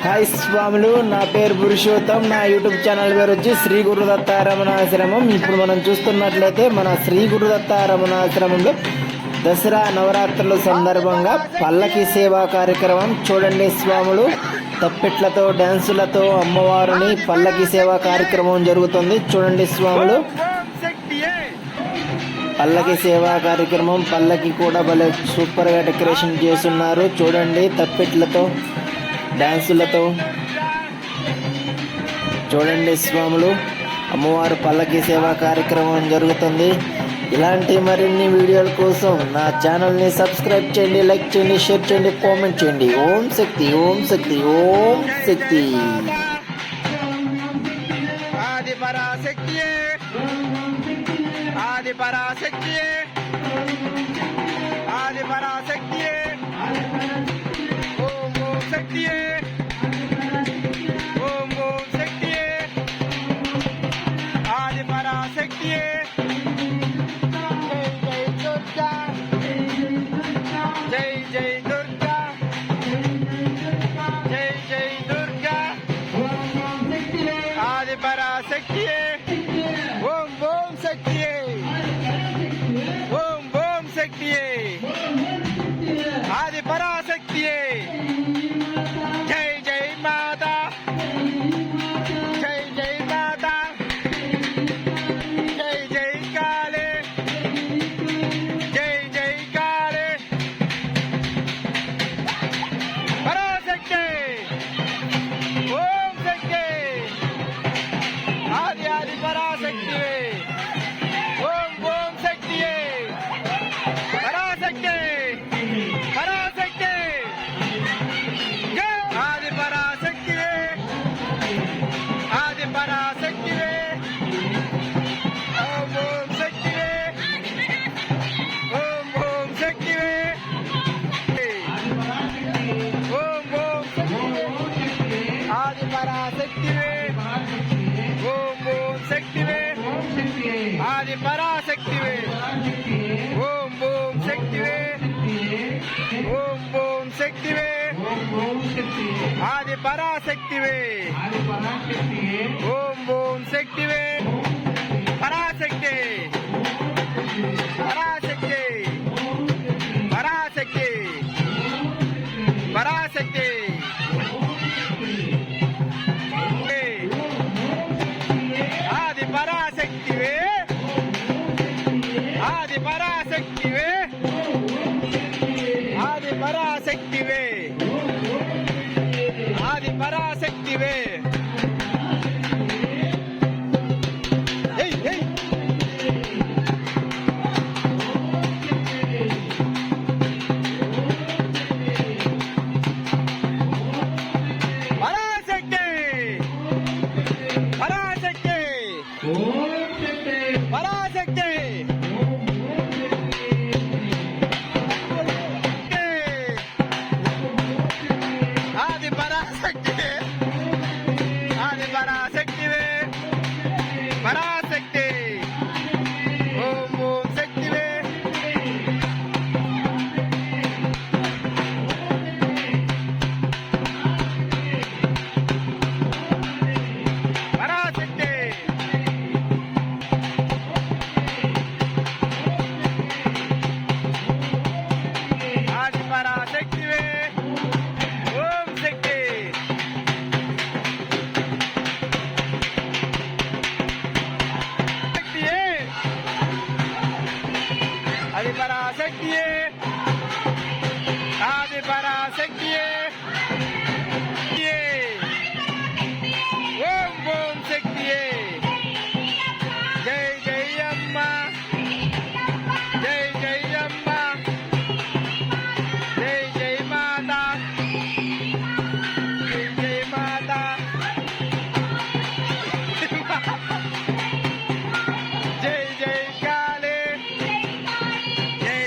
Hi స్వాములు, నా పేరు పురుషోత్తం. నా యూట్యూబ్ ఛానల్ పేరు వచ్చి శ్రీ గురుదత్త రమణాశ్రమం. ఇప్పుడు మనం చూస్తున్నట్లయితే మన శ్రీ గురుదత్త రమణాశ్రమంలో దసరా నవరాత్రుల సందర్భంగా పల్లకి సేవా కార్యక్రమం చూడండి స్వాములు. తప్పెట్లతో డ్యాన్సులతో అమ్మవారిని పల్లకి సేవా కార్యక్రమం జరుగుతుంది. చూడండి స్వాములు, పల్లకి సేవా కార్యక్రమం. పల్లకి కూడా భలే సూపర్గా డెకరేషన్ చేస్తున్నారు. చూడండి, తప్పెట్లతో డ్యాన్సులతో చూడండి స్వాములు, అమ్మవారు పల్లకి సేవా కార్యక్రమం జరుగుతుంది. ఇలాంటి మరిన్ని వీడియోల కోసం నా ఛానల్ని సబ్స్క్రైబ్ చేయండి, లైక్ చేయండి, షేర్ చేయండి, కామెంట్ చేయండి. ఓం శక్తి, ఓం శక్తి, ఓం శక్తి. ఆది పరాశక్తియే, ఆది పరాశక్తియే, ఆది పరాశక్తియే, ఓం ఓం శక్తియే, ఓం ఓం శక్తియే, ఆది పరాశక్తియే. జై జై దుర్గా, జై జై దుర్గా, ఆది పరాశక్తియే, ఓం ఓం శక్తియే, ఓం ఓం శక్తియే, ఆది పరాశక్తియే. జై జై మాతా, జై జై మాతా, జై జై కాళే, జై జై కాళే, పరాశక్తి, ఓం శక్తి, ఆది ఆది పరాశక్తివే, ఓం ఓం శక్తియే, పరాశక్తి, పరాశక్తి, ఆది పరాశక్తివే, ఆది పరాశక్తివే, ఓం ఓం శక్తివే, ఓం ఓం శక్తివే, ఓం ఓం శక్తివే, ఆది పరాశక్తివే, ఓం ఓం శక్తివే, ఆది పరాశక్తివే, ఓం ఓం శక్తివే, ఓం ఓం శక్తివే, ఆది పరాశక్తివే, ఓం ఓం శక్తివే, పరాశక్తి, పరాశక్తి, పరాశక్తి, పరాశక్తి, ఆది పరాశక్తివే, ఆది పరాశక్తివే, ఆది పరాశక్తివే, ఆది పరాశక్తివే. పరాశక్తి, పరాశక్తి, పరాశక్తి, ఆది పరాశక్తి, ఆది పరాశక్తివే, పరాశక్తి, ఓం ఓం శక్తివే, పరాశక్తి, ఆది పరాశక్తివే, ఓం శక్తి, శక్తియే, ఆది పరాశక్తియే, ఆది పరాశక్తియే, ఓం ఓం శక్తియే. జై జై అమ్మ, జై జై అమ్మ, జై జై మాతా, జై జై మాతా, జై జై కాళే, జై